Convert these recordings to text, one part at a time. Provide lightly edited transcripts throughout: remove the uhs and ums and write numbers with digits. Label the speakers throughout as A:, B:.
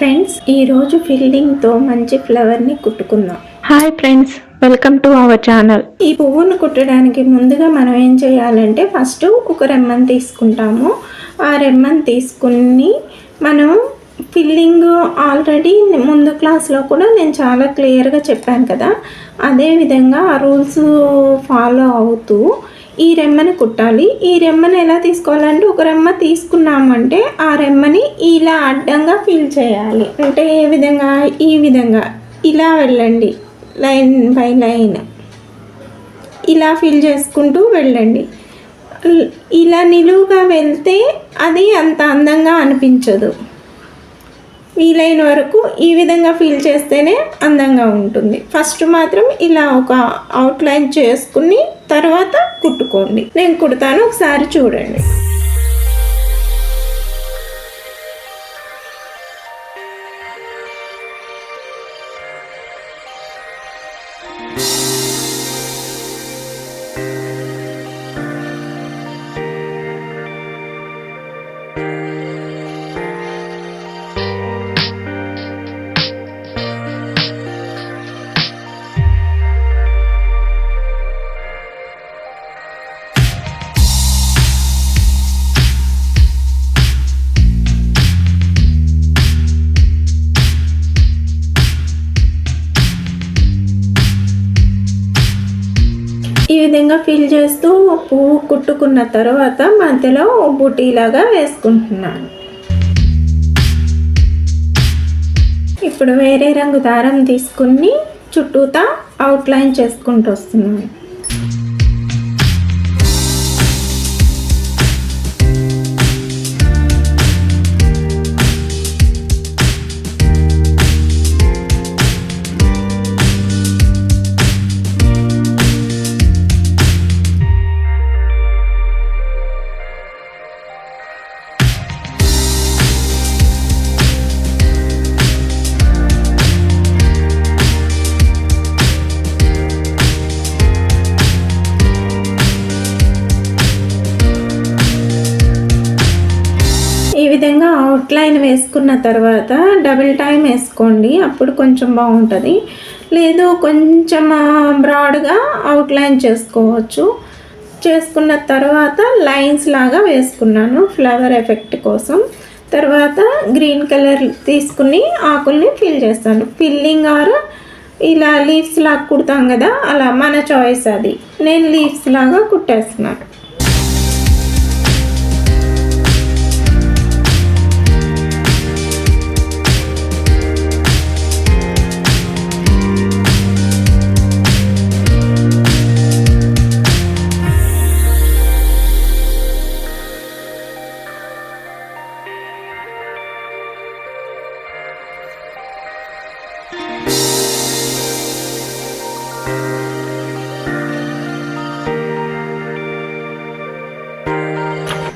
A: Friends, ఈరోజు ఫిల్లింగ్తో మంచి ఫ్లవర్ని కుట్టుకుందాం.
B: Hi friends, welcome to our channel.
A: ఈ పువ్వును కుట్టడానికి ముందుగా మనం ఏం చేయాలంటే ఫస్ట్ ఒక రెమ్మని తీసుకుంటాము. ఆ రెమ్మని తీసుకుని మనం ఫిల్లింగ్ ఆల్రెడీ ముందు క్లాస్లో కూడా నేను చాలా క్లియర్గా చెప్పాను కదా, అదేవిధంగా ఆ రూల్స్ ఫాలో అవుతూ ఈ రెమ్మని కుట్టాలి. ఈ రెమ్మని ఎలా తీసుకోవాలంటే ఒక రెమ్మ తీసుకున్నామంటే ఆ రెమ్మని ఇలా అడ్డంగా ఫిల్ చేయాలి. అంటే ఏ విధంగా, ఈ విధంగా ఇలా వెళ్ళండి, లైన్ బై లైన్ ఇలా ఫిల్ చేసుకుంటూ వెళ్ళండి. ఇలా నిలువుగా వెళ్తే అది అంత అందంగా అనిపించదు. వీలైన వరకు ఈ విధంగా ఫిల్ చేస్తేనే అందంగా ఉంటుంది. ఫస్ట్ మాత్రం ఇలా ఒక అవుట్లైన్ చేసుకుని తర్వాత కుట్టుకోండి. నేను కుడతాను, ఒకసారి చూడండి. ఈ విధంగా ఫిల్ చేస్తూ పువ్వు కుట్టుకున్న తర్వాత మధ్యలో బుటీలాగా వేసుకుంటున్నాను. ఇప్పుడు వేరే రంగు దారం తీసుకుని చుట్టూతా అవుట్లైన్ చేసుకుంటూ వస్తున్నాను. ఈ విధంగా అవుట్లైన్ వేసుకున్న తర్వాత డబుల్ టైం వేసుకోండి, అప్పుడు కొంచెం బాగుంటుంది. లేదు కొంచెం బ్రాడ్గా అవుట్లైన్ చేసుకోవచ్చు. చేసుకున్న తర్వాత లైన్స్ లాగా వేసుకున్నాను ఫ్లవర్ ఎఫెక్ట్ కోసం. తర్వాత గ్రీన్ కలర్ తీసుకుని ఆకుల్ని ఫిల్ చేస్తాను. ఫిల్లింగ్ ఆర్ ఇలా లీవ్స్ లాగా కుడతాం కదా, అలా మన చాయిస్ అది. నేను లీవ్స్ లాగా కుట్టేస్తున్నాను.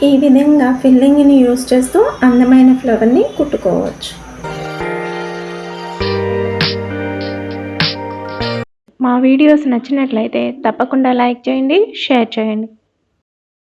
A: ఈ విధంగా ఫిల్లింగ్ని యూజ్ చేస్తూ అందమైన ఫ్లవర్ని కుట్టుకోవచ్చు.
B: మా వీడియోస్ నచ్చినట్లయితే తప్పకుండా లైక్ చేయండి, షేర్ చేయండి.